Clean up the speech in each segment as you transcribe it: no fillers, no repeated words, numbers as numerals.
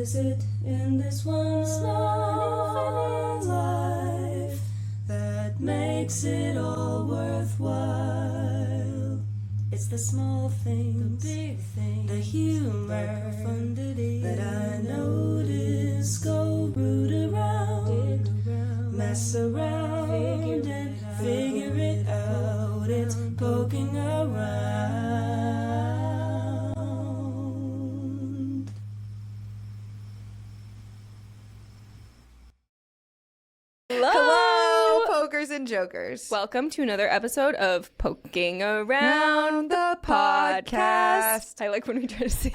is it in this one small life that makes it all worthwhile? It's the small things, the big things, the humor, the profundity that I notice. Go root around, mess around, and figure it out. It's poking around. Hello, pokers and jokers. Welcome to another episode of Poking Around the Podcast. I like when we try to sing.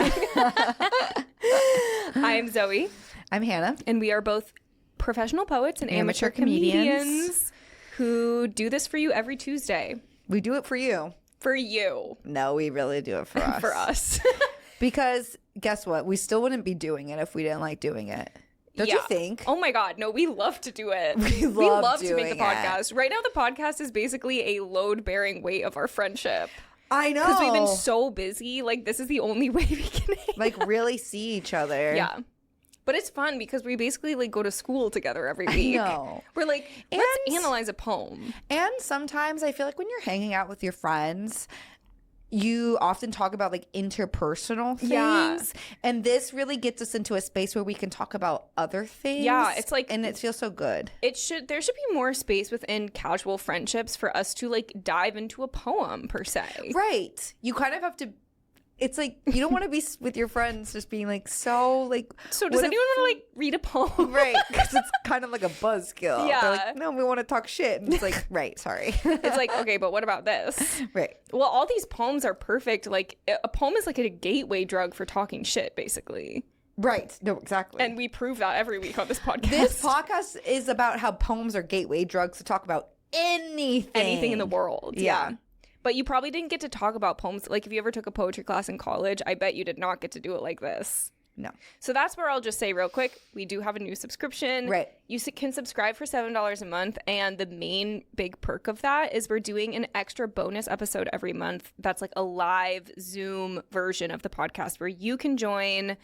I'm Zoe. I'm Hannah. And we are both professional poets and amateur comedians who do this for you every Tuesday. We do it for you. For you. No, we really do it for us. For us. Because guess what? We still wouldn't be doing it if we didn't like doing it. Don't you think? Oh my God. No, we love to do it. We love to make the doing podcast. Right now, the podcast is basically a load-bearing weight of our friendship. I know. Because we've been so busy. Like, this is the only way we can hang like, really see each other. Yeah. But it's fun because we basically like go to school together every week. I know. We're like, let's analyze a poem. And sometimes I feel like when you're hanging out with your friends, you often talk about like interpersonal things. Yeah. And this really gets us into a space where we can talk about other things. Yeah, it's like, and it feels so good. There should be more space within casual friendships for us to like dive into a poem per se. Right. You kind of have to. It's like you don't want to be with your friends just being like so like. So does anyone want to like read a poem? Right, because it's kind of like a buzzkill. Yeah. They're like, no, we want to talk shit. And it's like, right, sorry. It's like, okay, but what about this? Right. Well, all these poems are perfect. Like a poem is like a gateway drug for talking shit, basically. Right. No, exactly. And we prove that every week on this podcast. This podcast is about how poems are gateway drugs to talk about anything in the world. Yeah. But you probably didn't get to talk about poems. Like, if you ever took a poetry class in college, I bet you did not get to do it like this. No. So that's where I'll just say real quick, we do have a new subscription. Right. You can subscribe for $7 a month. And the main big perk of that is we're doing an extra bonus episode every month. That's like a live Zoom version of the podcast where you can join.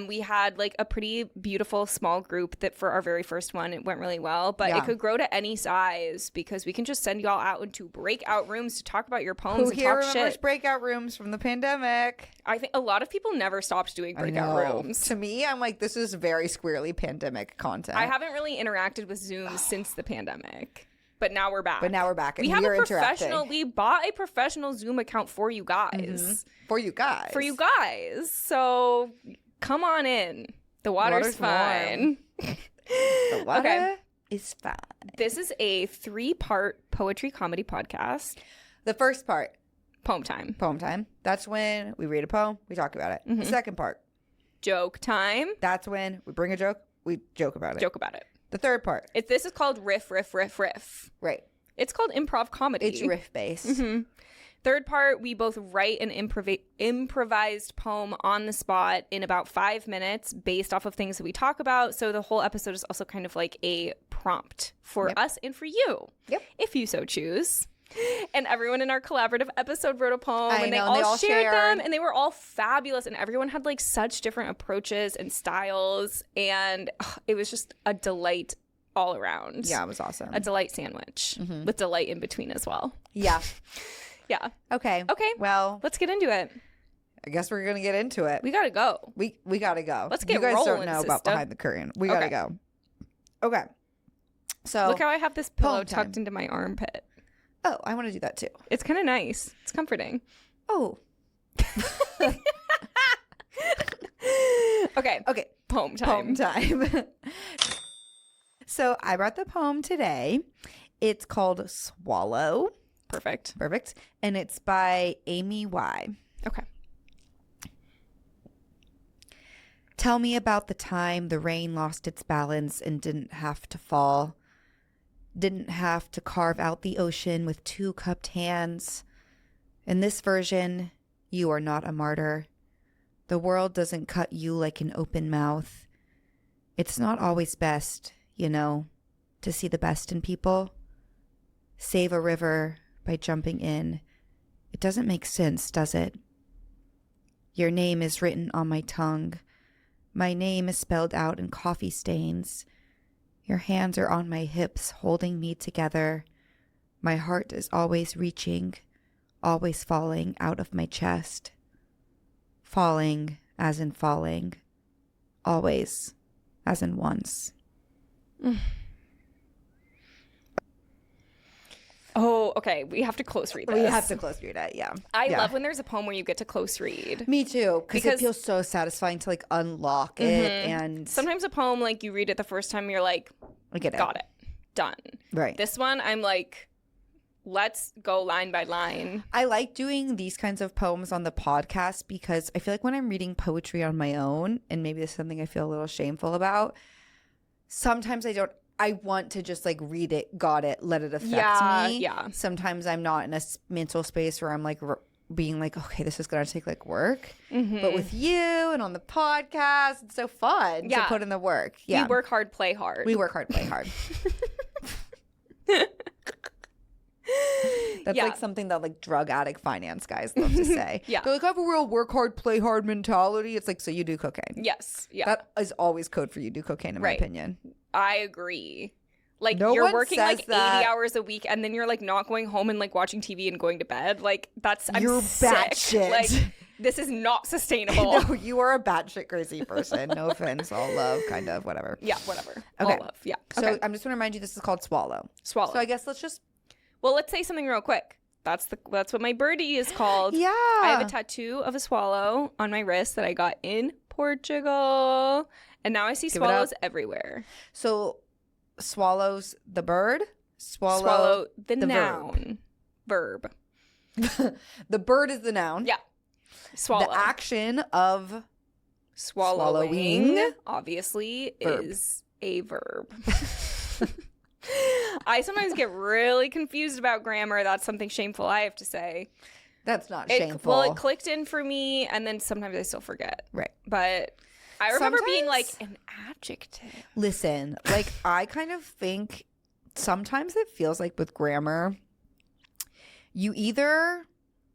We had like a pretty beautiful small group that for our very first one, it went really well. But it could grow to any size because we can just send y'all out into breakout rooms to talk about your poems and talk remembers shit. Breakout rooms from the pandemic? I think a lot of people never stopped doing breakout rooms. To me, I'm like, this is very squarely pandemic content. I haven't really interacted with Zoom since the pandemic, but now we're back. And we have a professional. We bought a professional Zoom account for you guys. Mm-hmm. For you guys. So come on in. The water's fine. The water is fine. This is a 3-part poetry comedy podcast. The first part. Poem time. Poem time. That's when we read a poem, we talk about it. Mm-hmm. The second part. Joke time. That's when we bring a joke, we joke about it. Joke about it. The third part. This is called riff. Right. It's called improv comedy. It's riff based. Mm-hmm. Third part, we both write an improvised poem on the spot in about 5 minutes based off of things that we talk about. So the whole episode is also kind of like a prompt for us and for you, if you so choose. And everyone in our collaborative episode wrote a poem, and they all shared them, and they were all fabulous, and everyone had like such different approaches and styles, and it was just a delight all around. Yeah, it was awesome. A delight sandwich with delight in between as well. Yeah. Yeah. Okay. Well, let's get into it. I guess we're gonna get into it. We gotta go. We gotta go. Let's get rolling. You guys rolling, don't know about behind the curtain. We gotta go. Okay. So look how I have this pillow poem time. tucked into my armpit. Oh, I want to do that too. It's kind of nice. It's comforting. Oh. Okay. Poem time. So I brought the poem today. It's called Swallow. Perfect. And it's by Aimee Wai. Okay. Tell me about the time the rain lost its balance and didn't have to fall. Didn't have to carve out the ocean with 2 cupped hands. In this version, you are not a martyr. The world doesn't cut you like an open mouth. It's not always best, you know, to see the best in people. Save a river by jumping in. It doesn't make sense, does it? Your name is written on my tongue. My name is spelled out in coffee stains. Your hands are on my hips, holding me together. My heart is always reaching, always falling out of my chest. Falling as in falling, always as in once. Oh, okay. We have to close read this. We have to close read it, yeah. I love when there's a poem where you get to close read. Me too, because it feels so satisfying to like unlock it. And sometimes a poem, like you read it the first time, you're like, I get it. Got it. Done. Right. This one, I'm like, let's go line by line. I like doing these kinds of poems on the podcast because I feel like when I'm reading poetry on my own, and maybe this is something I feel a little shameful about, sometimes I want to just like read it, got it, let it affect me. Yeah. Sometimes I'm not in a mental space where I'm like being like, okay, this is going to take like work. But with you and on the podcast, it's so fun to put in the work. Yeah. We work hard, play hard. We work hard, play hard. That's like something that like drug addict finance guys love to say. They're like, I have a real work hard, play hard mentality. It's like, so you do cocaine. Yes. Yeah. That is always code for you do cocaine, in my opinion. I agree. Like No you're one working says like that. 80 hours a week and then you're like not going home and like watching TV and going to bed. Like You're sick. batshit. Like this is not sustainable. No, you are a batshit crazy person. No offense, all love, kind of, whatever. Yeah, whatever. Okay. All love. Yeah. So Okay. I'm just going to remind you, this is called Swallow. Swallow. So I guess let's just. Well, let's say something real quick. That's what my birdie is called. Yeah. I have a tattoo of a swallow on my wrist that I got in Portugal. And now I see swallows everywhere. So swallows the bird, Swallow the the noun. Verb. The bird is the noun. Yeah. Swallow. The action of Swallowing, swallowing, obviously, verb. is a verb. I sometimes get really confused about grammar. That's something shameful I have to say. That's not shameful. Well, it clicked in for me, and then sometimes I still forget. Right. But I remember being like, Sometimes- an adjective. Listen, like I kind of think sometimes it feels like with grammar, you either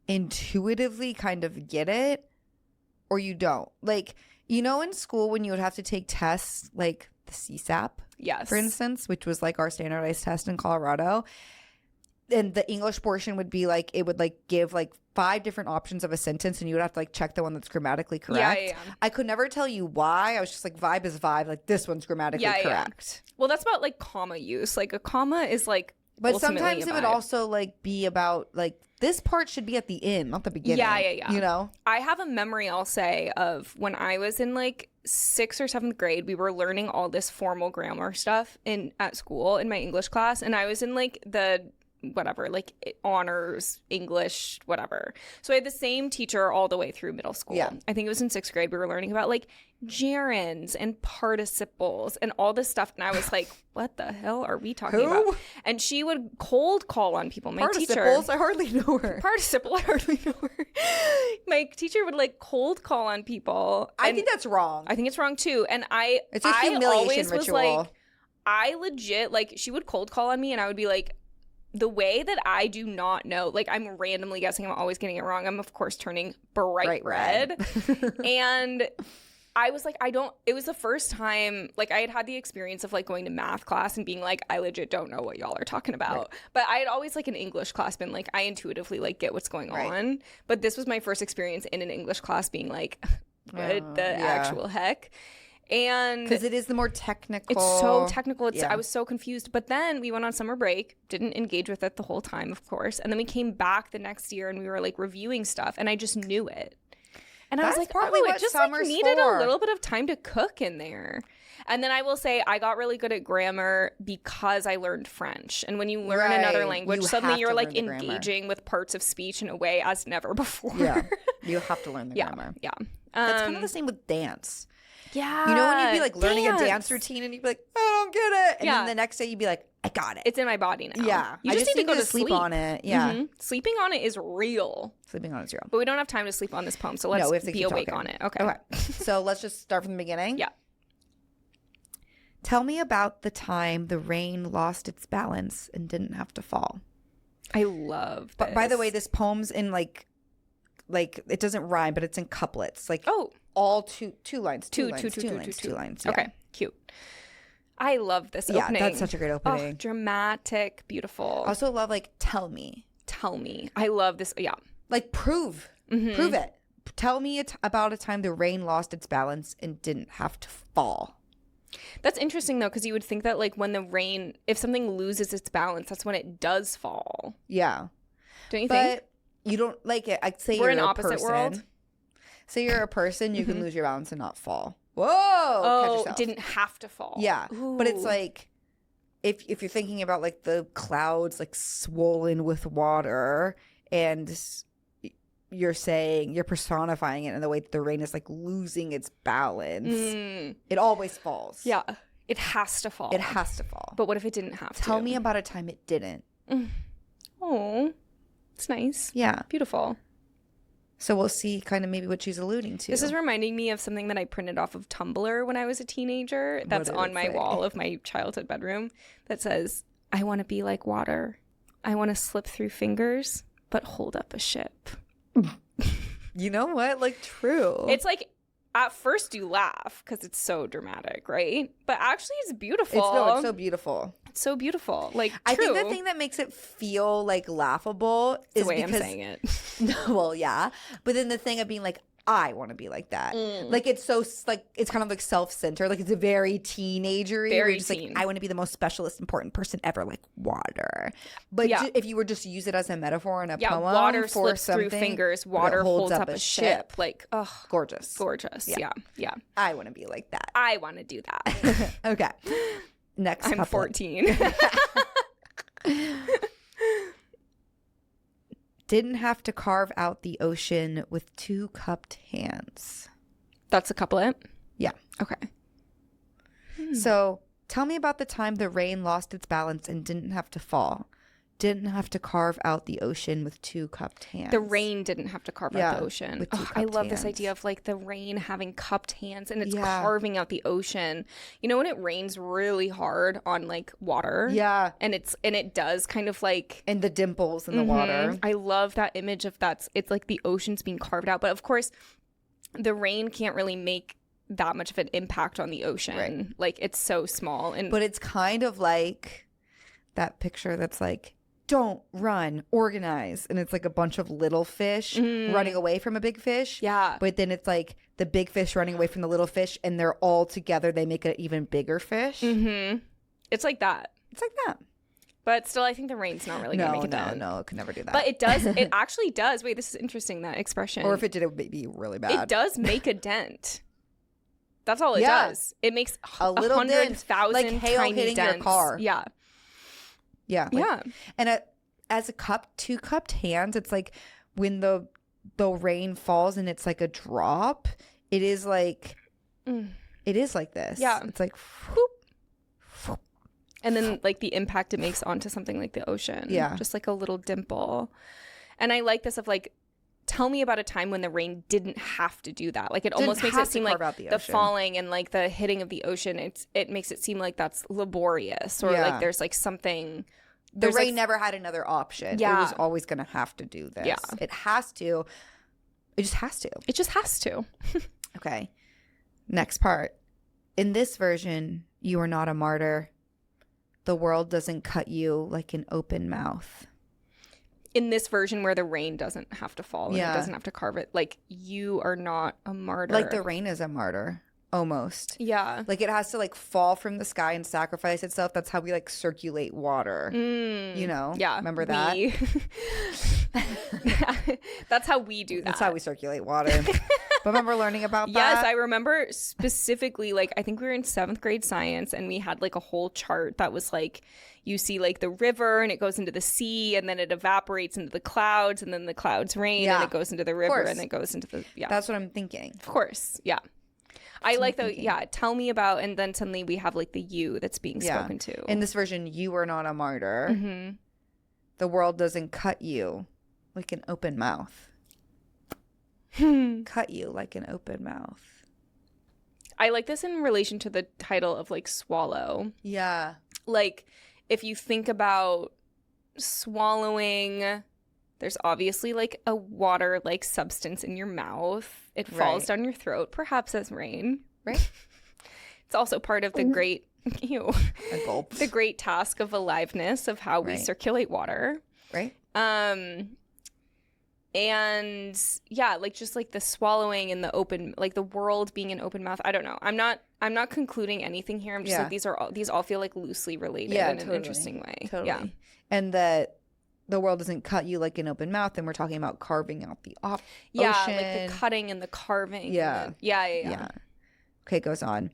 intuitively kind of get it or you don't. Like, you know, in school when you would have to take tests like the CSAP, Yes. for instance, which was like our standardized test in Colorado. And the English portion would be like, it would like give like 5 different options of a sentence and you would have to like check the one that's grammatically correct. Yeah. I could never tell you why. I was just like, vibe is vibe. Like this one's grammatically correct. Well, that's about like comma use. Like a comma is like But ultimately sometimes a it would vibe. also like be about like this part should be at the end, not the beginning. Yeah. You know? I have a memory, I'll say, of when I was in like 6th or 7th grade, we were learning all this formal grammar stuff at school in my English class. And I was in like the whatever, like honors, English, whatever. So I had the same teacher all the way through middle school. Yeah. I think it was in 6th grade. We were learning about like gerunds and participles and all this stuff. And I was like, what the hell are we talking Who? about? And she would cold call on people. My teacher. Participles, I hardly know her. Participle, I hardly know her. My teacher would like cold call on people. I and think that's wrong. I think it's wrong too. And It's a I humiliation always was ritual. like, I legit, like, she would cold call on me and I would be like, the way that I do not know, like, I'm randomly guessing, I'm always getting it wrong. I'm, of course, turning bright red. And I was like, it was the first time, like, I had the experience of, like, going to math class and being like, I legit don't know what y'all are talking about. Right. But I had always, like, in English class been like, I intuitively, like, get what's going on. But this was my first experience in an English class being like, what the actual heck? And because it is the more technical. It's so technical. I was so confused. But then we went on summer break, didn't engage with it the whole time, of course. And then we came back the next year and we were like reviewing stuff and I just knew it. And I was like, partly it what just like summer's needed for. a little bit of time to cook in there. And then I will say I got really good at grammar because I learned French. And when you learn another language, You suddenly have you're to like learn the grammar. engaging with parts of speech in a way as never before. Yeah, you have to learn the grammar. Yeah. That's kind of the same with dance. Yeah. You know when you'd be like learning a dance routine and you'd be like, I don't get it. And then the next day you'd be like, I got it. It's in my body now. Yeah. You I just need to go to sleep on it. Yeah. Mhm. Sleeping on it is real. Sleeping on it's real. But we don't have time to sleep on this poem, so let's No, we have to be keep awake talking. on it. Okay. So let's just start from the beginning. Yeah. Tell me about the time the rain lost its balance and didn't have to fall. I love this. But by the way, this poem's in like it doesn't rhyme, but it's in couplets. Like, Oh. all two lines. Two Two lines. Yeah. Okay, cute. I love this Yeah, opening. that's such a great opening. Oh, dramatic, beautiful. I also love like tell me. I love this. Yeah. Like prove it. Tell me about a time the rain lost its balance and didn't have to fall. That's interesting though, because you would think that like when the rain, if something loses its balance, that's when it does fall. Yeah. Don't you think? But you don't like it. I'd say We're you're an a opposite person. world. Say you're a person, you can lose your balance and not fall. Whoa! Catch Oh, yourself. didn't have to fall. Yeah, but it's Ooh. like if you're thinking about like the clouds like swollen with water, and you're personifying it in the way that the rain is like losing its balance. It always falls. Yeah, it has to fall. It has to fall. But what if it didn't have to? Tell me about a time it didn't. Oh, it's nice. Yeah. Beautiful. So we'll see kind of maybe what she's alluding to. This is reminding me of something that I printed off of Tumblr when I was a teenager. That's did on it my say? wall of my childhood bedroom that says, I want to be like water. I want to slip through fingers, but hold up a ship. You know what? Like true. It's like, at first you laugh because it's so dramatic, right? But actually it's beautiful. It's so beautiful. It's so beautiful. Like, I true. think the thing that makes it feel like laughable is the way because I'm saying it. No, well, yeah, but then the thing of being like, I want to be like that. Like it's so like it's kind of like self-centered. Like it's a very teenagery. Very where just teen. like I want to be the most specialist, important person ever, like water. But Yeah. if you were just to use it as a metaphor in a Yeah, poem, water for slips through something, fingers, but it water holds up a ship. Like, oh, gorgeous. gorgeous. Yeah. Yeah. I want to be like that. I want to do that. Okay. Next, I'm couplet. 14. Didn't have to carve out the ocean with two cupped hands. That's a couplet? Yeah. Okay. So tell me about the time the rain lost its balance and didn't have to fall. Didn't have to carve out the ocean with two cupped hands. The rain didn't have to carve out the ocean. with two I cupped love this hands. idea of like the rain having cupped hands and it's Yeah. carving out the ocean. You know when it rains really hard on like water? Yeah. And it does kind of like And the dimples in the water. I love that image of it's like the ocean's being carved out. But of course, the rain can't really make that much of an impact on the ocean. Right. Like it's so small. And But it's kind of like that picture that's like, don't run, organize. And it's like a bunch of little fish running away from a big fish. yeah. But then it's like the big fish running away from the little fish and they're all together. They make an even bigger fish. It's like that. It's like that. But still, I think the rain's not really going to make a dent. No, it could never do that. But it does. It actually does. Wait, this is interesting, that expression. or if it did, it would be really bad. It does make a dent. That's all it Yeah. does. It makes A little dent, 100,000 like hail tiny hitting dents. your car. Yeah. Yeah. Yeah. And as two cupped hands, it's like when the rain falls and it's like a drop, it is like this. Yeah. It's like whoop. And then like the impact it makes onto something like the ocean. Yeah. Just like a little dimple. And I like this of like, tell me about a time when the rain didn't have to do that. Like it almost makes have it to seem like carve out the the ocean. falling and like the hitting of the ocean. It makes it seem like that's laborious or Yeah. like there's like something. The There's rain like, never had another option. Yeah. It was always going to have to do this. Yeah. It has to. It just has to. it just has to. Okay. Next part. In this version, you are not a martyr. The world doesn't cut you like an open mouth. In this version where the rain doesn't have to fall and Yeah. it doesn't have to carve it, like you are not a martyr. Like the rain is a martyr. Almost. Yeah. Like it has to like fall from the sky and sacrifice itself. That's how we like circulate water. You know? Yeah. Remember that? That's how we do that. That's how we circulate water. But remember learning about that? Yes, I remember specifically, like, I think we were in 7th grade science and we had like a whole chart that was like, you see like the river and it goes into the sea and then it evaporates into the clouds and then the clouds rain Yeah. and it goes into the river course. and it goes into the, yeah. That's what I'm thinking. Of course. Yeah. I like the, yeah, tell me about, and then suddenly we have like the you that's being spoken to. In this version, you are not a martyr. Mm-hmm. The world doesn't cut you like an open mouth. Cut you like an open mouth. I like this in relation to the title of like swallow. Yeah. Like if you think about swallowing There's obviously like a water like substance in your mouth. It falls down your throat, perhaps as rain. Right. It's also part of the great, A gulp. the great task of aliveness of how we circulate water. Right. And yeah, like just like the swallowing and the open, like the world being an open mouth. I don't know. I'm not concluding anything here. I'm just like these all feel like loosely related in an interesting way. Totally. Yeah. And that the world doesn't cut you like an open mouth, and we're talking about carving out the ocean. Like the cutting and the carving. Yeah. Yeah. Okay, goes on.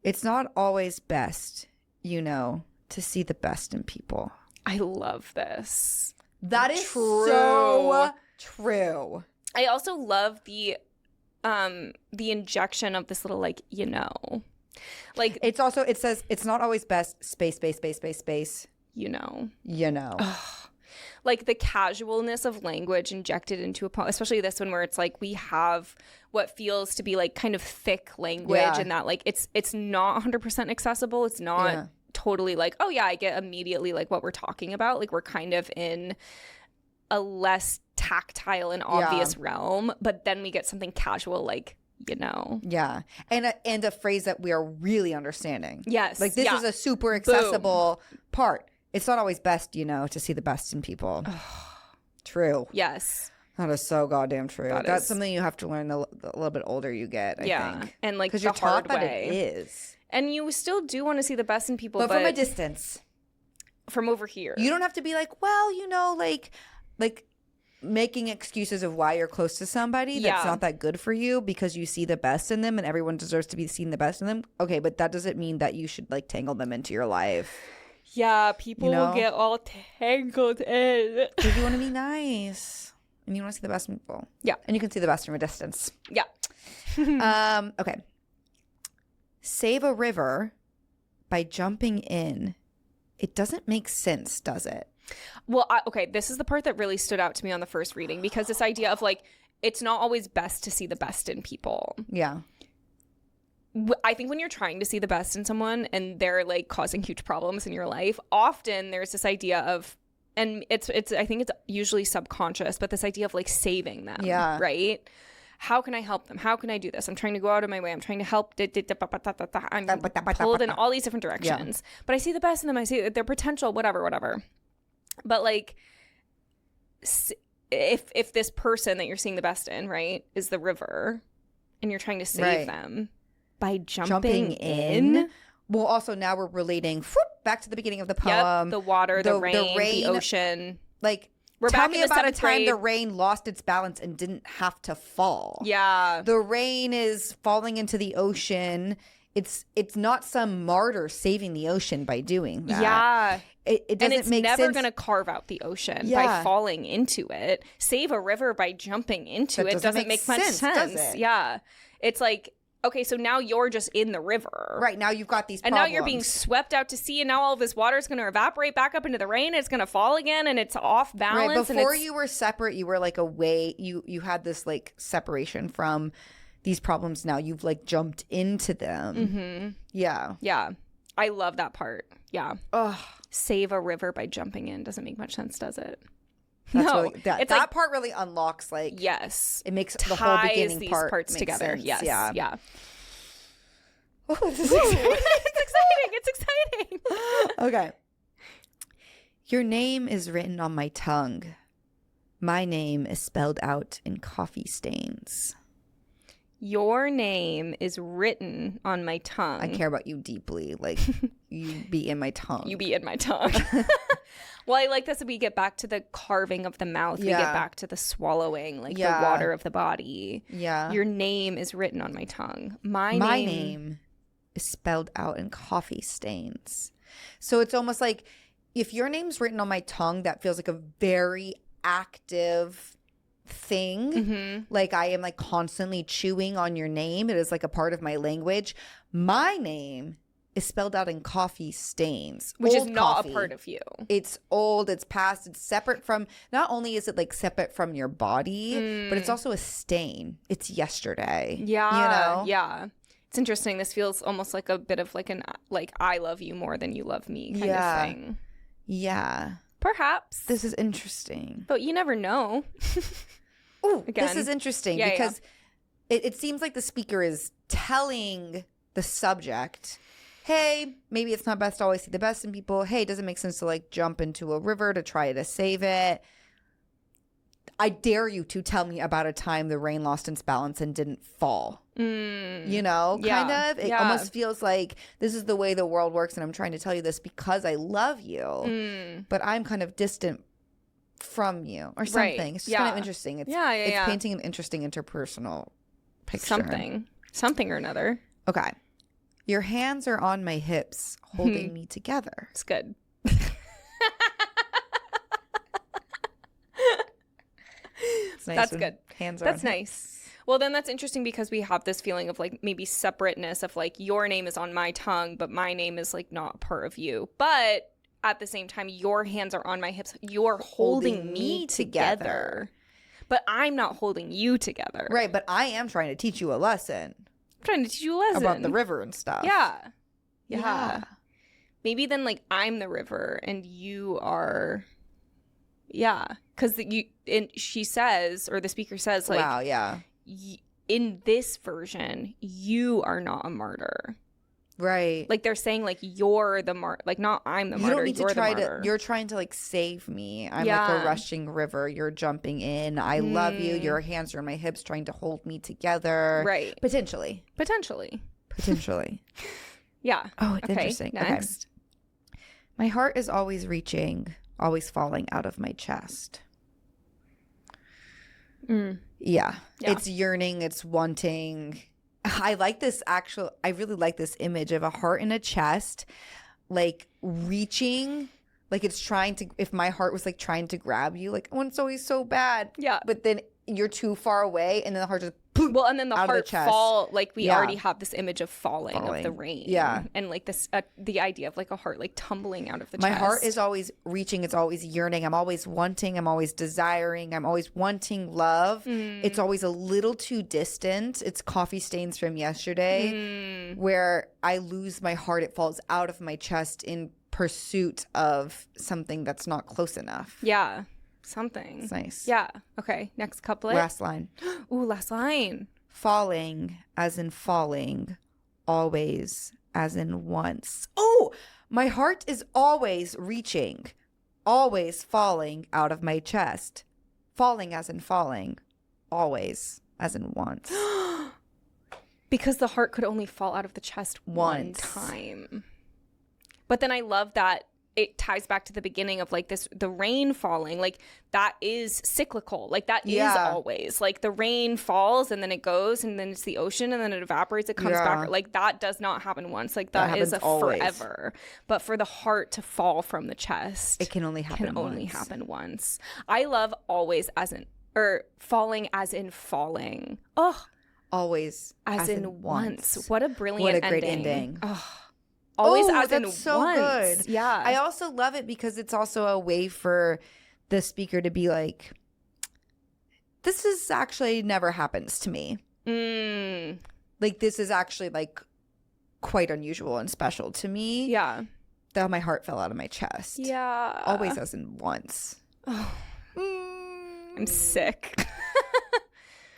It's not always best, to see the best in people. I love this. That is so true. I also love the injection of this little like like It's also, it says it's not always best space. Like the casualness of language injected into a poem, especially this one where it's like we have what feels to be like kind of thick language and that like it's not 100% accessible. It's not totally like, oh yeah, I get immediately like what we're talking about. Like we're kind of in a less tactile and obvious realm, but then we get something casual like, Yeah. And a phrase that we are really understanding. Yes. Like this is a super accessible part. It's not always best, to see the best in people. True. Yes. That is so goddamn true. That's something you have to learn the little bit older you get, I think. And like because the you're hard taught that way. it is. And you still do want to see the best in people, But from a distance. From over here. You don't have to be like, well, like making excuses of why you're close to somebody that's not that good for you because you see the best in them and everyone deserves to be seen the best in them. Okay, but that doesn't mean that you should like tangle them into your life. Yeah, people will get all tangled in. Because you want to be nice. And you want to see the best in people. Yeah. And you can see the best from a distance. Yeah. Okay. Save a river by jumping in. It doesn't make sense, does it? Well, okay, this is the part that really stood out to me on the first reading because this idea of like, it's not always best to see the best in people. Yeah. I think when you're trying to see the best in someone and they're like causing huge problems in your life, often there's this idea of, and it's I think it's usually subconscious, but this idea of like saving them, right? How can I help them? How can I do this? I'm trying to go out of my way. I'm trying to help. I'm pulled in all these different directions. But I see the best in them. I see their potential, whatever. But like, if this person that you're seeing the best in, right, is the river, and you're trying to save them by jumping in. Well, also now we're relating back to the beginning of the poem. Yep, the water, the rain, the ocean. Like, we're tell back me in the about a seventh time grade. the rain lost its balance and didn't have to fall. Yeah. The rain is falling into the ocean. It's not some martyr saving the ocean by doing that. Yeah. It doesn't and it's make never sense. going to carve out the ocean by falling into it. Save a river by jumping into it doesn't make much sense. Does it? Yeah. It's like, okay, so now you're just in the river. Right, now you've got these and problems. now you're being swept out to sea, and now all of this water is going to evaporate back up into the rain, and it's going to fall again, and it's off balance. Right, before and you were separate, you were like away. You had this like separation from these problems. Now you've like jumped into them. Mm-hmm. Yeah. Yeah. I love that part. Yeah. Ugh. Save a river by jumping in doesn't make much sense, does it? That's no. really, that like, part really unlocks like yes. It makes the whole beginning these part parts make together. Sense. Yes. Yeah. Ooh, this is exciting. It's exciting. Okay. Your name is written on my tongue. My name is spelled out in coffee stains. Your name is written on my tongue. I care about you deeply. Like, you be in my tongue. You be in my tongue. Well, I like this. We get back to the carving of the mouth. We get back to the swallowing, like the water of the body. Yeah. Your name is written on my tongue. My name is spelled out in coffee stains. So it's almost like if your name's written on my tongue, that feels like a very active thing. Mm-hmm. Like I am like constantly chewing on your name. It is like a part of my language. My name is spelled out in coffee stains, which old is not coffee. A part of you. It's old, it's past, it's separate from, not only is it like separate from your body, but it's also a stain. It's yesterday. Yeah. You know? Yeah. It's interesting. This feels almost like a bit of like an, like I love you more than you love me kind of thing. Yeah. Perhaps. This is interesting. But you never know. Oh, Again. this is interesting Yeah, because it seems like the speaker is telling the subject, hey, maybe it's not best to always see the best in people. Hey, does it make sense to like jump into a river to try to save it? I dare you to tell me about a time the rain lost its balance and didn't fall. You know, kind of. It almost feels like this is the way the world works, and I'm trying to tell you this because I love you, but I'm kind of distant from you or something. Right. It's just kind of interesting. It's painting an interesting interpersonal picture. Something or another. Okay. Your hands are on my hips, holding me together. It's good. It's nice That's when good. Hands are That's on nice. Well, then that's interesting because we have this feeling of like maybe separateness of like your name is on my tongue, but my name is like not part of you. But at the same time, your hands are on my hips. You're holding me together. But I'm not holding you together. Right, but I am trying to teach you a lesson. I'm trying to teach you a lesson. About the river and stuff. Yeah. Maybe then like I'm the river and you are... Yeah. Because she says, or the speaker says like... Wow, yeah. In this version, you are not a martyr. Right. Like they're saying like you're the martyr. Like not I'm the martyr, you don't need to you're try the martyr. you're trying to like save me. I'm like a rushing river. You're jumping in. I love you. Your hands are on my hips trying to hold me together. Right. Potentially. Yeah. Oh, it's okay, interesting. Next. Okay. My heart is always reaching, always falling out of my chest. Yeah. It's yearning. It's wanting. I like this I really like this image of a heart in a chest, like reaching, like it's trying to, if my heart was like trying to grab you, like, oh, it's always so bad. Yeah. But then you're too far away and then the heart just poof, well, and then the heart fall, like we already have this image of falling of the rain. Yeah. And like this, the idea of like a heart like tumbling out of the My chest. heart is always reaching. It's always yearning. I'm always wanting. I'm always desiring. I'm always wanting love. It's always a little too distant. It's coffee stains from yesterday where I lose my heart. It falls out of my chest in pursuit of something that's not close enough. Yeah. Something. It's nice. Yeah. Okay. Next couplet. Last line. Ooh, last line. Falling as in falling, always as in once. Oh, my heart is always reaching, always falling out of my chest. Falling as in falling, always as in once. Because the heart could only fall out of the chest one time. But then I love that it ties back to the beginning of like this, the rain falling, like that is cyclical. Like that is always like the rain falls and then it goes and then it's the ocean and then it evaporates. It comes back. Like that does not happen once. Like that is a always. Forever. But for the heart to fall from the chest, it can only happen once. I love always as in, or falling as in falling. Oh, always as in once. What a brilliant ending. What a great ending. Oh. Always as in so once. Good. Yeah. I also love it because it's also a way for the speaker to be like, this is actually never happens to me. Like this is actually like quite unusual and special to me. Yeah. That my heart fell out of my chest. Yeah. Always as in once. Oh. I'm sick.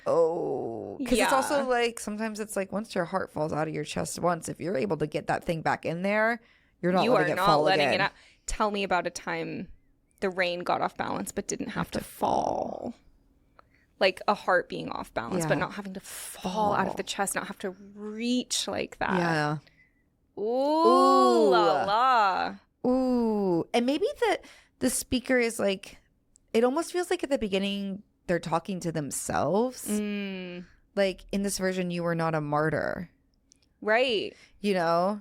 Oh, because it's also like sometimes it's like once your heart falls out of your chest once, if you're able to get that thing back in there, you're not letting it fall again. It out. Tell me about a time the rain got off balance but didn't have to fall. Like a heart being off balance but not having to fall out of the chest, not have to reach like that. Yeah. Ooh, la la. Ooh, and maybe the speaker is like, it almost feels like at the beginning they're talking to themselves. Like in this version, you were not a martyr. Right. You know?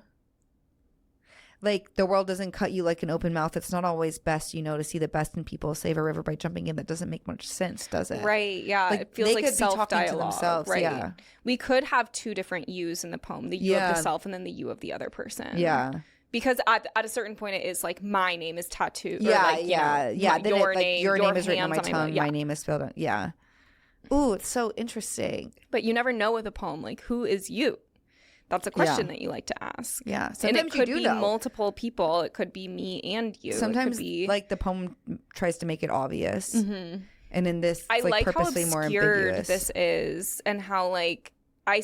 Like the world doesn't cut you like an open mouth. It's not always best, you know, to see the best in people, save a river by jumping in. That doesn't make much sense, does it? Right. Yeah. Like, it feels like self-dialogue. Themselves. Right. Yeah. We could have two different yous in the poem, the you of the self and then the you of the other person. Yeah. Because at a certain point it is like my name is tattooed. Yeah, or like, yeah. Then your name is written on my tongue. Yeah. My name is spelled out. Yeah. Ooh, it's so interesting. But you never know with a poem, like who is you? That's a question that you like to ask. Yeah. And it Sometimes could you do be know. multiple people. It could be me and you. Sometimes it could be... like the poem tries to make it obvious. And in this, it's I like how purposely more obscured ambiguous. this is, and how like I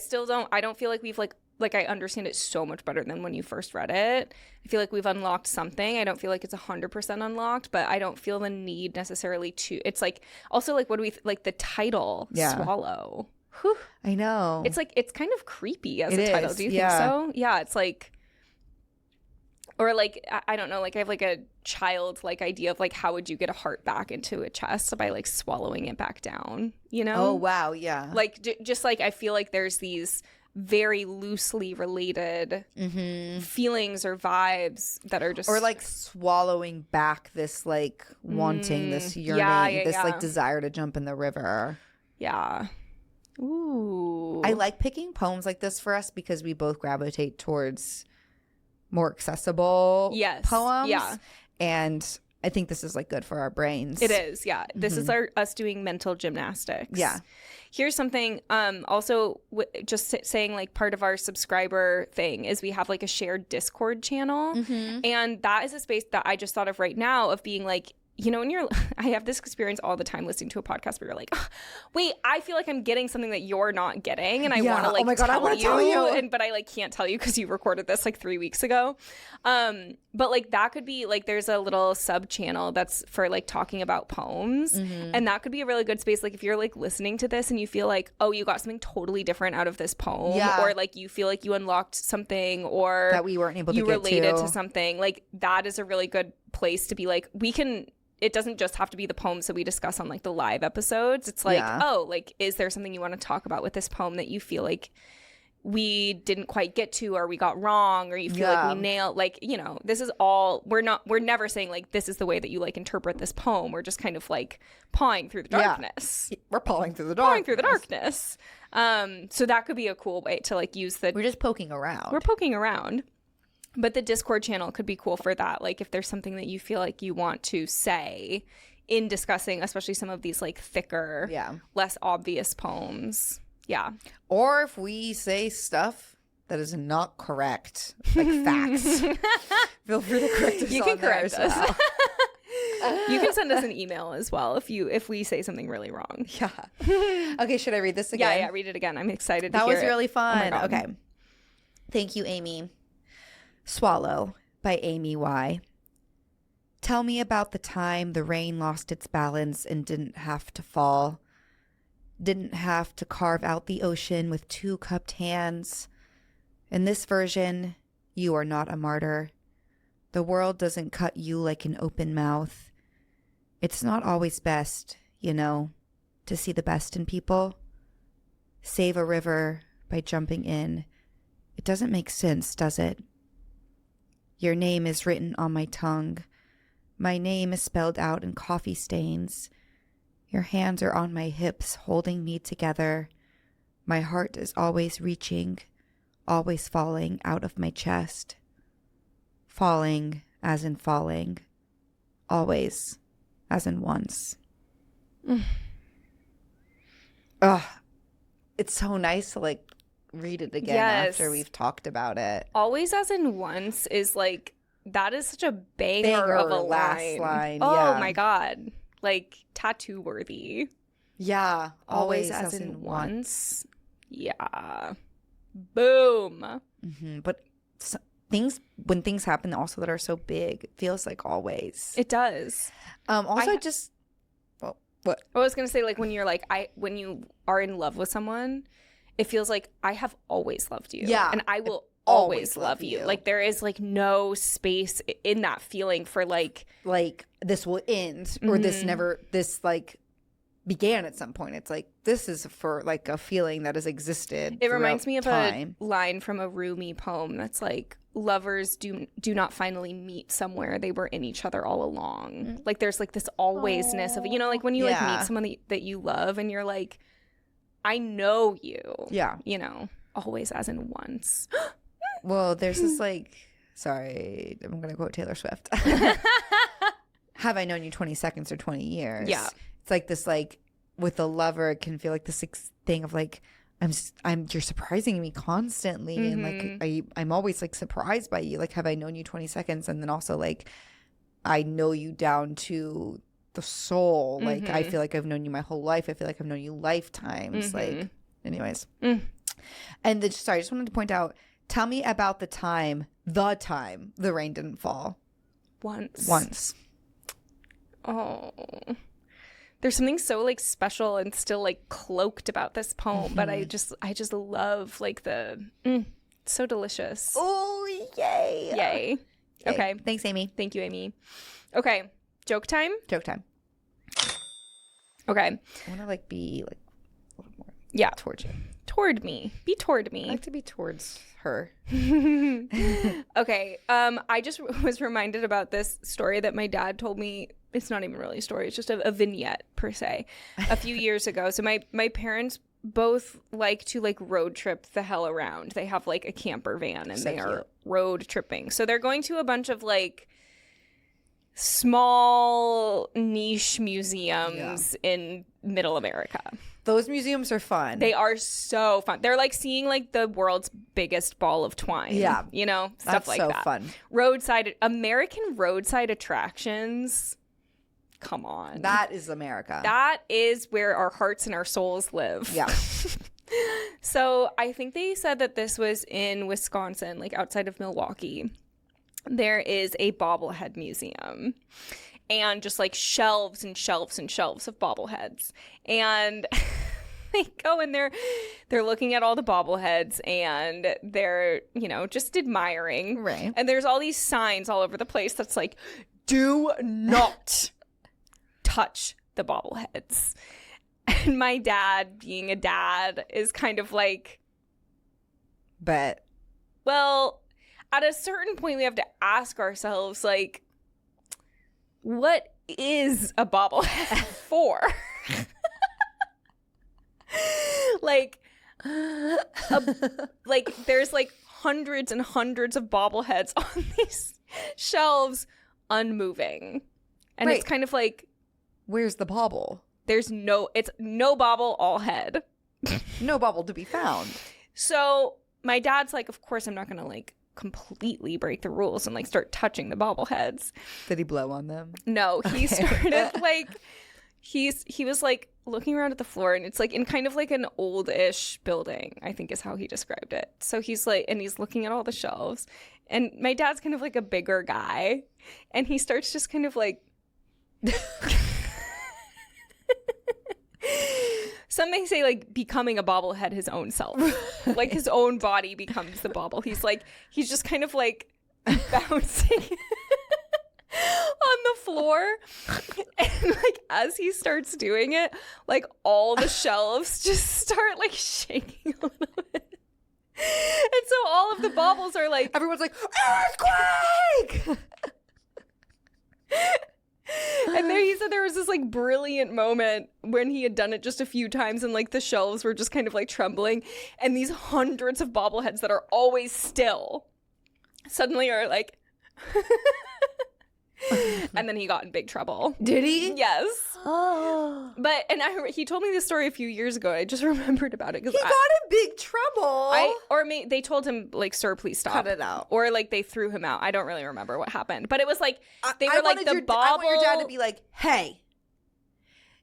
don't feel like we've like I understand it so much better than when you first read it. I feel like we've unlocked something. I don't feel like it's 100% unlocked, but I don't feel the need necessarily to. It's like also like what do we like the title Swallow. Whew. I know. It's like it's kind of creepy as It a title. is, Do you think so? Yeah, it's like, or like I don't know. Like I have like a child like idea of like how would you get a heart back into a chest by like swallowing it back down? You know? Oh wow, yeah. Like just like I feel like there's these very loosely related feelings or vibes that are just or like swallowing back this like wanting, this yearning, this like desire to jump in the river. Yeah. Ooh. I like picking poems like this for us because we both gravitate towards more accessible poems. Yeah. And I think this is like good for our brains. It is, yeah. This is us doing mental gymnastics. Yeah. Here's something also just saying like part of our subscriber thing is we have like a shared Discord channel. And that is a space that I just thought of right now of being like, you know, when I have this experience all the time listening to a podcast where you're like, oh, wait, I feel like I'm getting something that you're not getting. And I want to like, oh my God, I want to tell you. But I like can't tell you because you recorded this like 3 weeks ago. But like that could be like, there's a little sub channel that's for like talking about poems. And that could be a really good space. Like if you're like listening to this and you feel like, oh, you got something totally different out of this poem. Or like you feel like you unlocked something or that we weren't able to you get related to something. Like that is a really good place to be like, it doesn't just have to be the poems that we discuss on like the live episodes. It's like, oh, like, is there something you want to talk about with this poem that you feel like we didn't quite get to or we got wrong or you feel like we nailed, like, you know, this is all, we're never saying like, this is the way that you like interpret this poem. We're just kind of like pawing through the darkness. We're pawing through the darkness. So that could be a cool way to like use we're just poking around. We're poking around. But the Discord channel could be cool for that. Like if there's something that you feel like you want to say in discussing, especially some of these like thicker, less obvious poems. Yeah. Or if we say stuff that is not correct, like facts, feel free to correct us. You can correct us. You can send us an email as well if we say something really wrong. Yeah. Okay, should I read this again? Yeah, read it again. I'm excited to hear it. That was really fun. Oh okay. Thank you, Aimee. Swallow by Aimee Wai. Tell me about the time the rain lost its balance and didn't have to fall. Didn't have to carve out the ocean with two cupped hands. In this version, you are not a martyr. The world doesn't cut you like an open mouth. It's not always best, you know, to see the best in people. Save a river by jumping in. It doesn't make sense, does it? Your name is written on my tongue. My name is spelled out in coffee stains. Your hands are on my hips, holding me together. My heart is always reaching, always falling out of my chest. Falling as in falling. Always as in once. Ugh. It's so nice to like read it again after we've talked about it. Always as in once is like, that is such a banger of a last line. Oh my God. Like tattoo worthy. Yeah. Always as in once. Yeah. Boom. But when things happen also that are so big, it feels like always. It does. Also what? I was going to say like when you're like, when you are in love with someone, it feels like I have always loved you. Yeah. And I will always love you. Like there is like no space in that feeling for like this will end or this like began at some point. It's like this is for like a feeling that has existed. It reminds me of time. A line from a Rumi poem that's like, lovers do not finally meet somewhere, they were in each other all along. Like there's like this alwaysness of, you know, like when you like meet someone that you love and you're like, I know you. Yeah. You know, always as in once. Well, there's this like, sorry, I'm going to quote Taylor Swift. Have I known you 20 seconds or 20 years? Yeah. It's like this, like, with a lover, it can feel like this thing of like, you're surprising me constantly. And like, I'm always like surprised by you. Like, have I known you 20 seconds? And then also like, I know you down to the soul. Like, I feel like I've known you my whole life. I feel like I've known you lifetimes. Like, anyways. And then, sorry, I just wanted to point out, tell me about the time the rain didn't fall. Once. Oh. There's something so like special and still like cloaked about this poem, but I just love like so delicious. Oh, yay. Okay. Thanks, Aimee. Thank you, Aimee. Okay. Joke time? Joke time. Okay. I want to like be like a little more towards you. Toward me. Be toward me. I like to be towards her. Okay. I just was reminded about this story that my dad told me. It's not even really a story. It's just a vignette per se. A few years ago. So my parents both like to like road trip the hell around. They have like a camper van and they are road tripping. So they're going to a bunch of like small niche museums in middle America. Those museums are fun. They are so fun. They're like seeing like the world's biggest ball of twine. Yeah. You know, stuff like that. That's so fun. American roadside attractions. Come on. That is America. That is where our hearts and our souls live. Yeah. So I think they said that this was in Wisconsin, like outside of Milwaukee. There is a bobblehead museum. And just like shelves and shelves and shelves of bobbleheads. And they go in there, they're looking at all the bobbleheads and they're, you know, just admiring. Right. And there's all these signs all over the place that's like, do not touch the bobbleheads. And my dad, being a dad, is kind of like, but, well, at a certain point we have to ask ourselves, like, what is a bobblehead for? like there's like hundreds and hundreds of bobbleheads on these shelves unmoving. And It's kind of like, where's the bobble? It's no bobble, all head. No bobble to be found. So my dad's like, of course I'm not going to like completely break the rules and like start touching the bobbleheads. Did he blow on them? No, he started like he was like looking around at the floor, and it's like in kind of like an old-ish building, I think is how he described it. So he's like, and he's looking at all the shelves, and my dad's kind of like a bigger guy, and he starts just kind of like some may say like becoming a bobblehead his own self. Like his own body becomes the bobble. He's just kind of like bouncing on the floor. And like as he starts doing it, like all the shelves just start like shaking a little bit. And so all of the bobbles are like, everyone's like, earthquake! And there he said there was this like brilliant moment when he had done it just a few times and like the shelves were just kind of like trembling, and these hundreds of bobbleheads that are always still suddenly are like and then he got in big trouble. Did he? Yes. But he told me this story a few years ago. I just remembered about it because he got in big trouble. They told him like, sir, please stop. Cut it out. Or like they threw him out. I don't really remember what happened, but it was like they were like the bobble. I want your dad to be like, hey,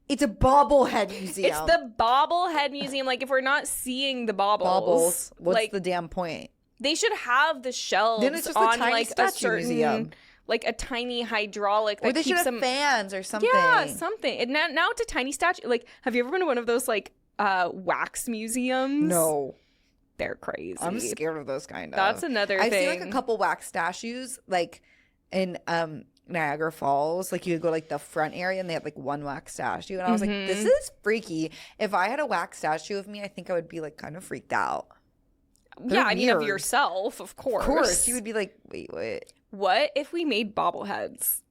it's a bobblehead museum. It's the bobblehead museum. Like if we're not seeing the bobbles, what's like, the damn point? They should have the shelves then it's just on a tiny like statue a certain museum. Like a tiny hydraulic that or they keeps should have fans or something. Yeah, something. And now it's a tiny statue. Like, have you ever been to one of those like wax museums? No. They're crazy. I'm scared of those kind of. That's another thing. I've seen like a couple wax statues like in Niagara Falls. Like you could go like the front area and they had like one wax statue. And I was like, this is freaky. If I had a wax statue of me, I think I would be like kind of freaked out. Yeah, I mean of yourself, of course. Of course. You would be like, wait, what? What if we made bobbleheads?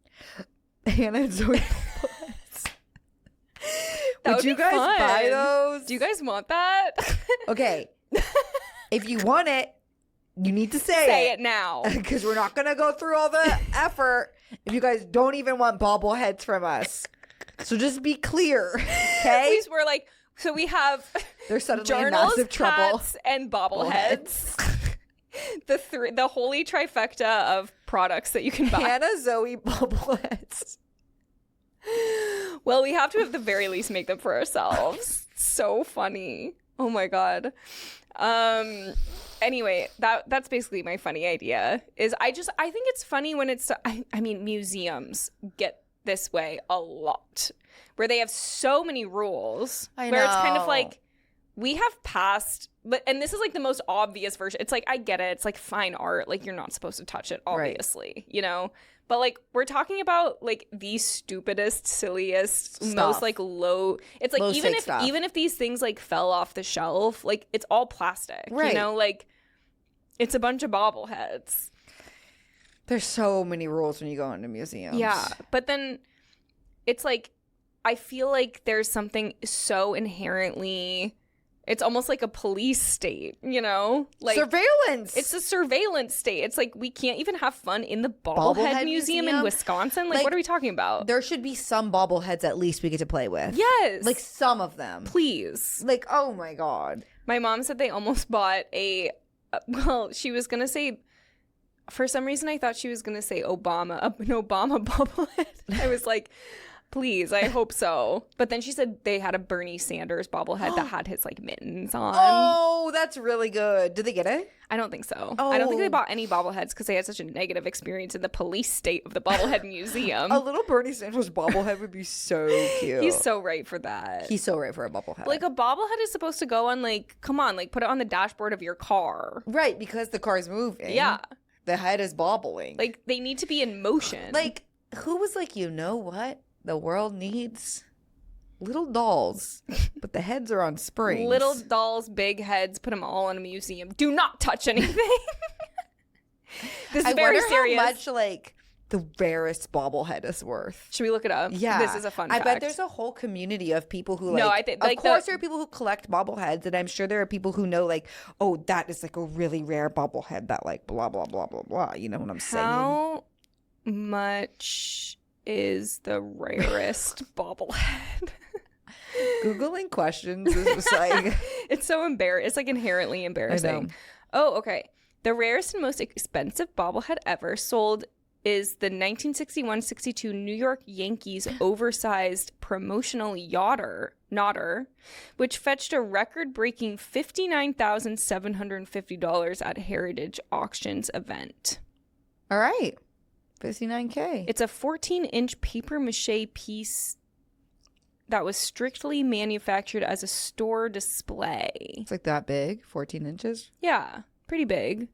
Hannah and Zoe bobbleheads. Would you guys buy those? Do you guys want that? Okay. If you want it, you need to say it now. Because we're not going to go through all the effort if you guys don't even want bobbleheads from us. So just be clear, okay? We're like, so we have They're suddenly in journals, massive trouble. hats, and bobbleheads. The holy trifecta of products that you can buy. Hannah Zoe bobbleheads. Well, we have to at the very least make them for ourselves. So funny. Oh my god. Anyway, that's basically my funny idea. I think it's funny when it's I mean museums get this way a lot, where they have so many rules. Where it's kind of like, we have passed, and this is like the most obvious version. It's like, I get it. It's like fine art. Like, you're not supposed to touch it, obviously, you know? But like, we're talking about like the stupidest, silliest, stuff. most like low. It's like, Low even stake stuff. if these things like fell off the shelf, like it's all plastic, Right. you know? Like, it's a bunch of bobbleheads. There's so many rules when you go into museums. Yeah. But then it's like, I feel like there's something so inherently, it's almost like a police state, you know? Like, surveillance. it's a surveillance state. It's like, we can't even have fun in the bobblehead museum in Wisconsin. Like, what are we talking about? There should be some bobbleheads at least we get to play with. Yes. Like some of them. Please. Like, oh my God. My mom said they almost bought she was going to say, for some reason I thought she was going to say Obama, an Obama bobblehead. I was like, please, I hope so. But then she said they had a Bernie Sanders bobblehead that had his like mittens on. Oh, that's really good. Did they get it? I don't think so. I don't think they Oh. bought any bobbleheads because they had such a negative experience in the police state of the bobblehead museum. A little Bernie Sanders bobblehead would be so cute. He's so right for that. He's so right for a bobblehead. Like, a bobblehead is supposed to go on, like, come on, like, put it on the dashboard of your car. right, because the car's moving. Yeah. The head is bobbling. Like, they need to be in motion. Like, who was like, you know what? The world needs little dolls, but the heads are on springs. Little dolls, big heads, put them all in a museum. Do not touch anything. This is I very wonder serious. how much, like, the rarest bobblehead is worth. Should we look it up? Yeah. This is a fun I fact. bet there's a whole community of people who, like, No, I think, of like, course there are people who collect bobbleheads, and I'm sure there are people who know, like, oh, that is, like, a really rare bobblehead that, like, blah, blah, blah, blah, blah. You know what I'm saying? How much is the rarest bobblehead? Googling questions is just like... It's so embarrassing. It's like inherently embarrassing. Oh, okay. The rarest and most expensive bobblehead ever sold is the 1961-62 New York Yankees oversized promotional nodder, which fetched a record-breaking $59,750 at Heritage Auctions event. All right. $59K. It's a 14-inch paper mache piece that was strictly manufactured as a store display. It's like that big, 14 inches. Yeah, pretty big.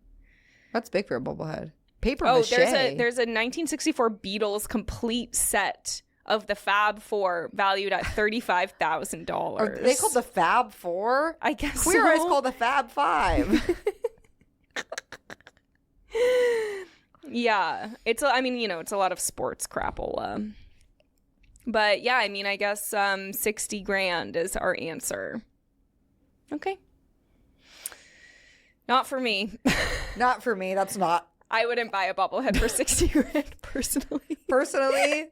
That's big for a bobblehead. Paper Oh, mache. there's a 1964 Beatles complete set of the Fab Four valued at $35,000. Are they called the Fab Four? I guess Queer so. Eye's called the Fab Five. Yeah, it's a lot of sports crapola. But yeah, I mean, I guess $60,000 is our answer. Okay. Not for me. Not for me. That's not. I wouldn't buy a bobblehead for $60,000 personally. Personally,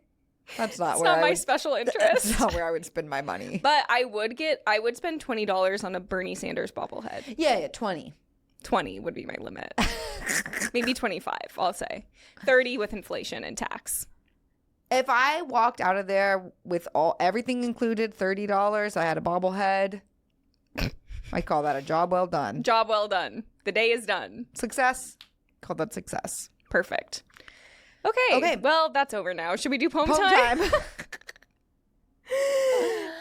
that's not It's where not I my would, special That's interest. not where I would spend my money. But I would spend $20 on a Bernie Sanders bobblehead. Yeah, 20. 20 would be my limit. Maybe 25, I'll say. 30 with inflation and tax. If I walked out of there with everything included, $30, I had a bobblehead, I call that a job well done. Job well done. The day is done. Success. Call that success. Perfect. Okay. Well, that's over now. Should we do poem time?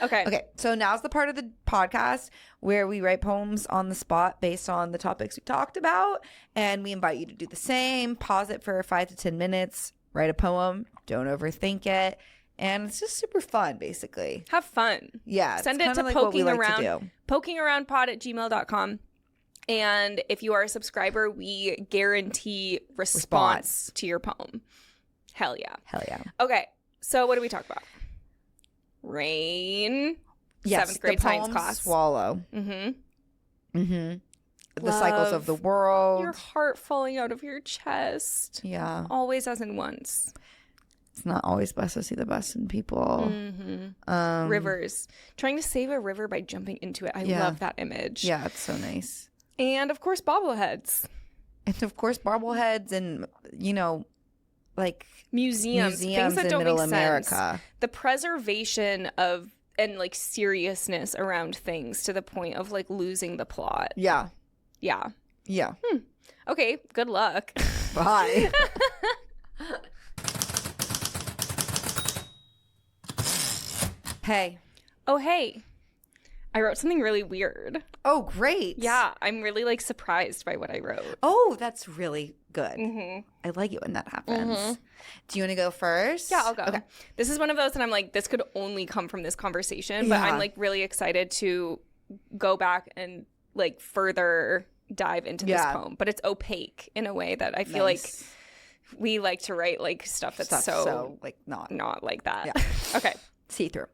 Okay. Okay, so now's the part of the podcast where we write poems on the spot based on the topics we talked about, and we invite you to do the same. Pause it for 5 to 10 minutes, write a poem, don't overthink it, and it's just super fun, basically. Have fun. Yeah, Send it's it to kinda like what we like to do. pokingaroundpod@gmail.com. And if you are a subscriber, we guarantee response to your poem. Hell yeah. Hell yeah. Okay, so what do we talk about? Rain. Yes, 7th grade the science poem class. Swallow. Mm-hmm. Mm-hmm. The cycles of the world. Your heart falling out of your chest. Yeah. Always as in once. It's not always best to see the best in people. Rivers. Trying to save a river by jumping into it. I love that image. Yeah, it's so nice. And of course, bobbleheads. And of course, bobbleheads and, like Museums. Things that in don't Middle make America. sense. The preservation of and like seriousness around things to the point of like losing the plot. Yeah. Yeah. Yeah. Okay. Good luck. Bye. Hey. Oh, hey. I wrote something really weird. Oh, great. Yeah. I'm really like surprised by what I wrote. Oh, that's really good. I like it when that happens. Do you want to go first? Yeah, I'll go. Okay. This is one of those that I'm like, this could only come from this conversation, but I'm like really excited to go back and like further dive into this poem. But it's opaque in a way that I feel like we like to write like stuff that's so like not like that. Yeah. Okay. See through.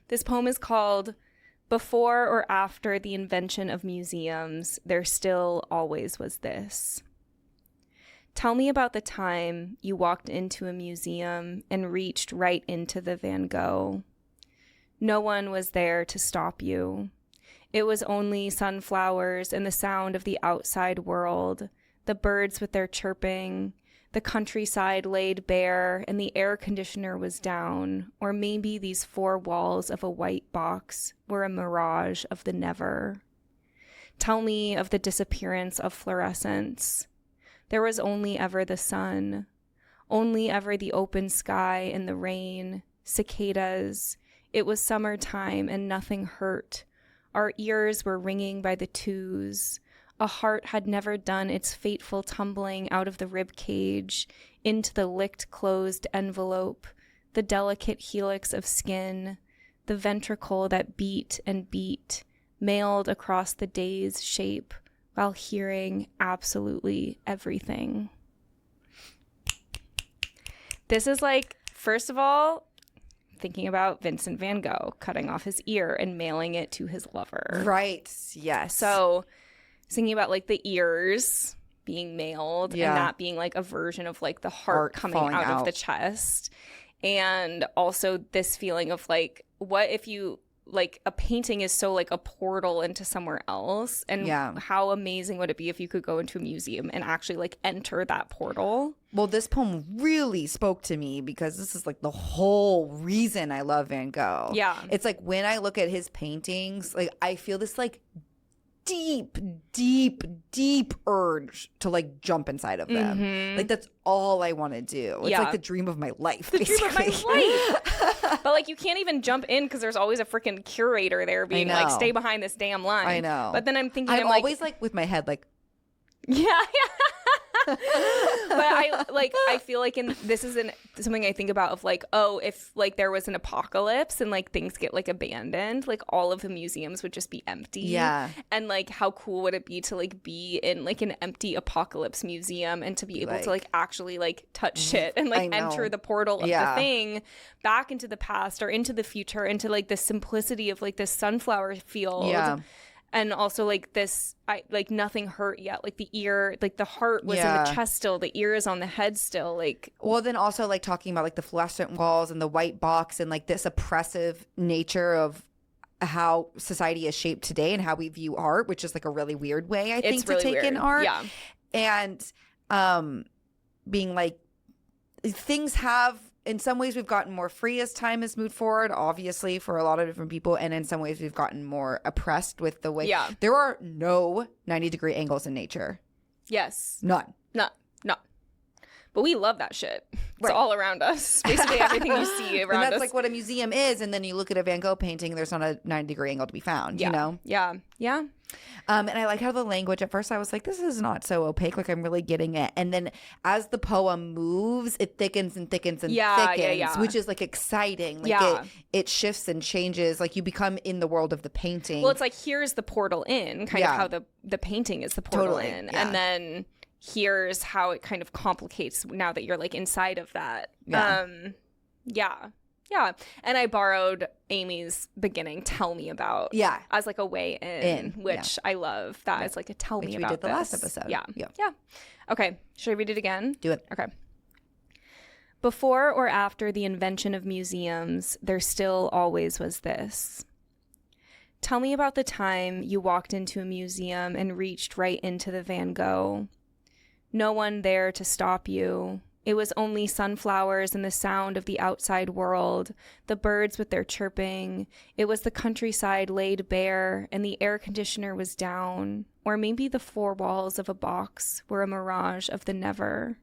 This poem is called Before or After the Invention of Museums, There Still Always Was This. Tell me about the time you walked into a museum and reached right into the Van Gogh. No one was there to stop you. It was only sunflowers and the sound of the outside world, the birds with their chirping, the countryside laid bare and the air conditioner was down, or maybe these four walls of a white box were a mirage of the never. Tell me of the disappearance of fluorescence. There was only ever the sun, only ever the open sky and the rain, cicadas. It was summertime and nothing hurt. Our ears were ringing by the twos. A heart had never done its fateful tumbling out of the rib cage into the licked closed envelope, the delicate helix of skin, the ventricle that beat and beat, mailed across the day's shape while hearing absolutely everything. This is like, first of all, thinking about Vincent van Gogh cutting off his ear and mailing it to his lover. Right. Yes. So thinking about like the ears being mailed and that being like a version of like the heart coming out of the chest. And also this feeling of like, what if you like a painting is so like a portal into somewhere else, and how amazing would it be if you could go into a museum and actually like enter that portal? Well, this poem really spoke to me because this is like the whole reason I love Van Gogh. Yeah. It's like when I look at his paintings, like I feel this like deep urge to like jump inside of them. Like that's all I want to do. It's like the dream of my life. The dream of my life. But like you can't even jump in because there's always a freaking curator there being like, stay behind this damn line. I know. But then I'm thinking, I'm always like with my head like, yeah. But I feel like this is something I think about of like, oh, if like there was an apocalypse and like things get like abandoned, like all of the museums would just be empty. Yeah. And like how cool would it be to like be in like an empty apocalypse museum and to be able to like actually like touch shit and like enter the portal of the thing back into the past or into the future, into like the simplicity of like this sunflower field. Yeah. And also like this, like nothing hurt yet. Like the ear, like the heart was in the chest still. The ear is on the head still. Like, well, then also like talking about like the fluorescent walls and the white box and like this oppressive nature of how society is shaped today and how we view art, which is like a really weird way I think to take in art. Yeah. And being like things have. In some ways, we've gotten more free as time has moved forward, obviously, for a lot of different people. And in some ways, we've gotten more oppressed with the way. Yeah. There are no 90-degree angles in nature. Yes. None. No. But we love that shit. It's all around us. Basically, everything you see around us. And that's like what a museum is. And then you look at a Van Gogh painting, there's not a 90-degree angle to be found, you know? Yeah. And I like how the language, at first I was like, this is not so opaque. Like, I'm really getting it. And then as the poem moves, it thickens and thickens and thickens, which is like exciting. Like it shifts and changes. Like you become in the world of the painting. Well, it's like, here's the portal in, kind of how the painting is the portal in. Yeah. And then here's how it kind of complicates now that you're like inside of that. Yeah. And I borrowed Aimee's beginning, Tell Me About, as like a way in which I love that. It's like a tell me about this. We did the last episode. Yeah. Okay. Should I read it again? Do it. Okay. Before or after the invention of museums, there still always was this. Tell me about the time you walked into a museum and reached right into the Van Gogh. No one there to stop you. It was only sunflowers and the sound of the outside world, the birds with their chirping. It was the countryside laid bare and the air conditioner was down, or maybe the four walls of a box were a mirage of the never.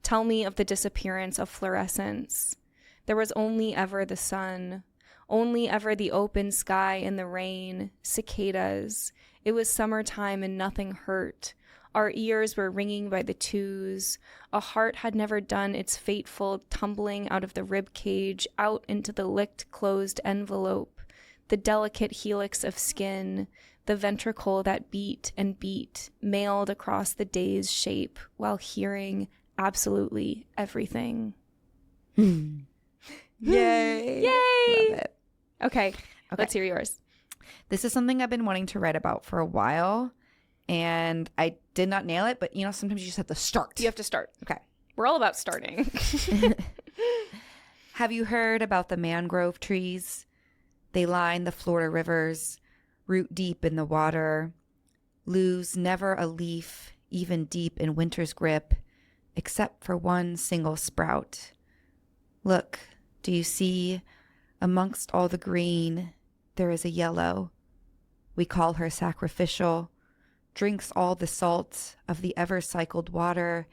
Tell me of the disappearance of fluorescence. There was only ever the sun, only ever the open sky and the rain, cicadas. It was summertime and nothing hurt. Our ears were ringing by the twos. A heart had never done its fateful tumbling out of the rib cage, out into the licked closed envelope, the delicate helix of skin, the ventricle that beat and beat, mailed across the day's shape while hearing absolutely everything. Yay. Yay! Love it. Okay, let's hear yours. This is something I've been wanting to write about for a while, and I did not nail it, but sometimes you just have to start. You have to start. Okay. We're all about starting. Have you heard about the mangrove trees? They line the Florida rivers, root deep in the water, lose never a leaf, even deep in winter's grip, except for one single sprout. Look, do you see? Amongst all the green, there is a yellow. We call her sacrificial, drinks all the salt of the ever-cycled water,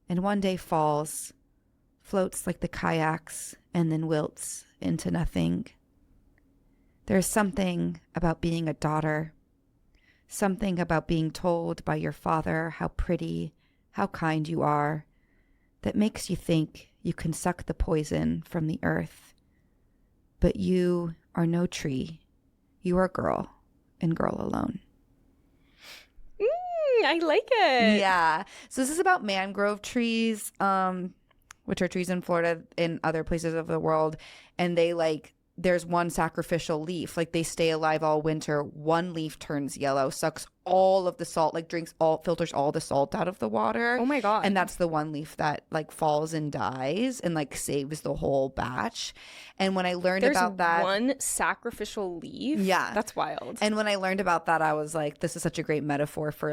and one day falls, floats like the kayaks, and then wilts into nothing. There is something about being a daughter, something about being told by your father how pretty, how kind you are, that makes you think you can suck the poison from the earth. But you are no tree. You are girl, and girl alone. I like it. Yeah. So this is about mangrove trees, which are trees in Florida and other places of the world. And they there's one sacrificial leaf. They stay alive all winter. One leaf turns yellow, sucks all of the salt, filters all the salt out of the water. Oh my God. And that's the one leaf that falls and dies and saves the whole batch. And when I learned about that, one sacrificial leaf. Yeah. That's wild. And when I learned about that, I was like, this is such a great metaphor for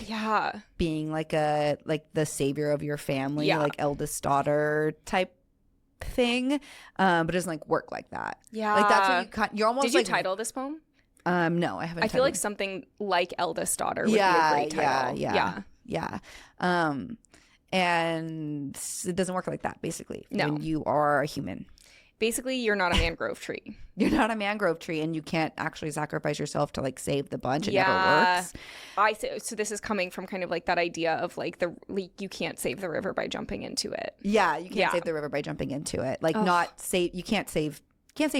yeah, being the savior of your family, Yeah. Eldest daughter type thing, but it doesn't work like that. Yeah. That's what you're almost. Did you title this poem? No, I haven't. I feel like something like Eldest Daughter would be a great title. Yeah. And it doesn't work like that. Basically, No. when you are a human. Basically, you're not a mangrove tree. You're not a mangrove tree, and you can't actually sacrifice yourself to save the bunch. It never works. So this is coming from kind of that idea of you can't save the river by jumping into it. Yeah, you can't save the river by jumping into it. You can't save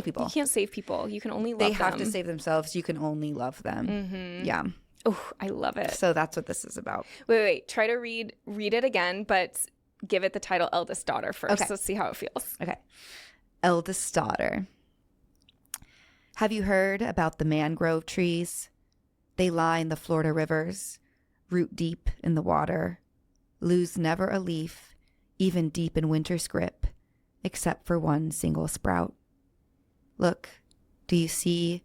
people. You can't save people. You can only love They them. have to save themselves. You can only love them. Mm-hmm. Yeah. Oh, I love it. So that's what this is about. Wait. Try to read it again, but give it the title Eldest Daughter first. Okay. Let's see how it feels. Okay. Eldest daughter. Have you heard about the mangrove trees? They line the Florida rivers, root deep in the water, lose never a leaf, even deep in winter's grip, except for one single sprout. Look, do you see?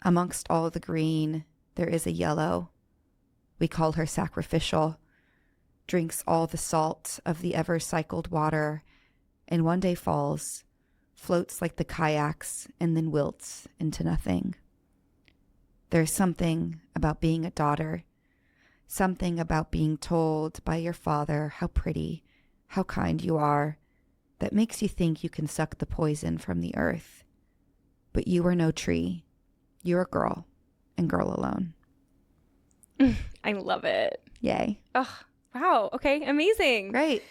Amongst all the green, there is a yellow. We call her sacrificial, drinks all the salt of the ever-cycled water, and one day falls, floats like the kayaks, and then wilts into nothing. There's something about being a daughter, something about being told by your father how pretty, how kind you are, that makes you think you can suck the poison from the earth. But you are no tree. You're a girl, and girl alone. I love it. Yay. Oh, wow. Okay, amazing. Great.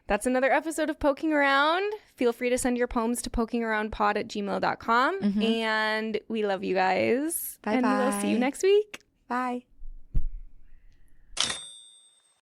That's another episode of Poking Around. Feel free to send your poems to pokingaroundpod@gmail.com. Mm-hmm. And we love you guys. Bye-bye. And we'll see you next week. Bye.